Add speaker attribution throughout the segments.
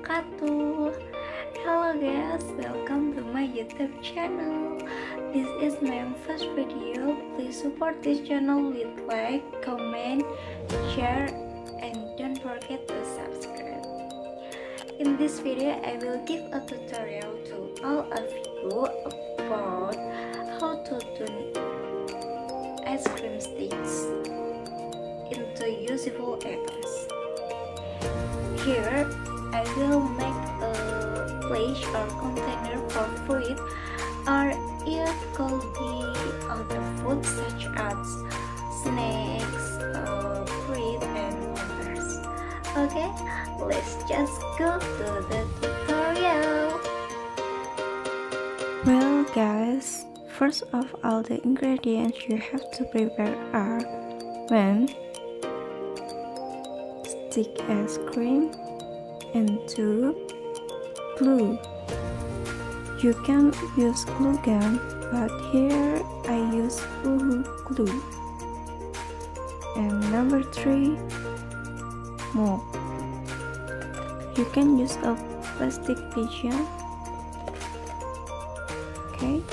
Speaker 1: wabarakatuh. Hello guys, welcome to my YouTube channel. This is my first video. Please support this channel with like, comment, share, and don't forget to subscribe. In this video, I will give a tutorial to all of you about how to turn ice cream sticks into usable items. Here, I will make a plate or container for food, or it could be other food such as snacks, bread, and others. Okay, let's just go to the tutorial.
Speaker 2: Well guys, first of all the ingredients you have to prepare are 1. Stick ice cream, and 2. Glue. You can use glue gun, but here I use glue. And number 3. Mold. You can use a plastic pigeon. Okay.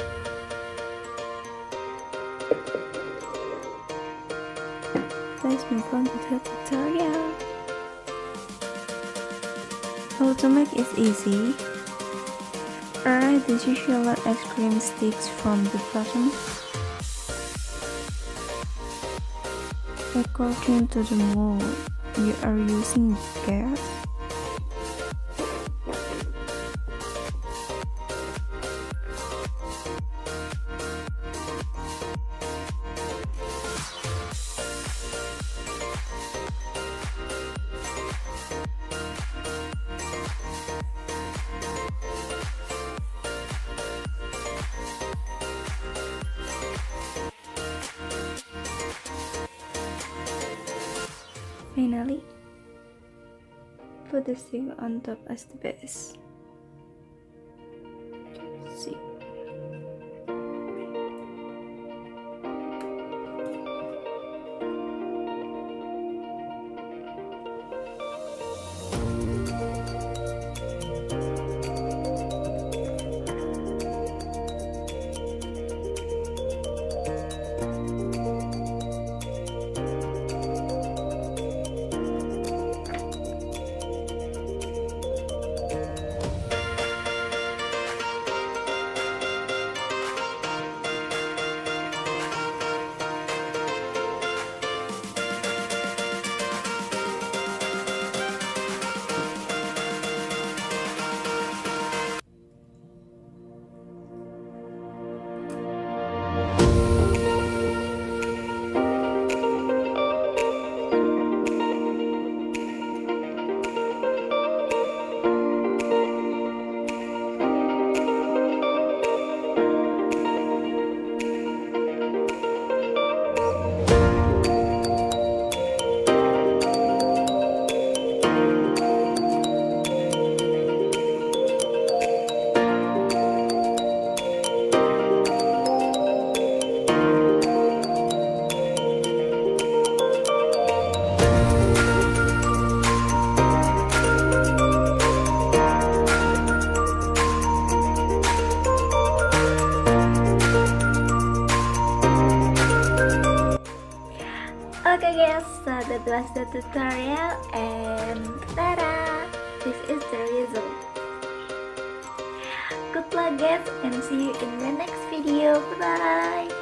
Speaker 2: Let's move on to the tutorial. How to make is easy. Alright, the usual ice cream sticks from the bottom according to the mold you are using gas. Finally, put the stick on top as the base. See.
Speaker 1: Okay guys, so that was the tutorial, and tada! This is the result. Good luck guys, and see you in the next video. Bye bye.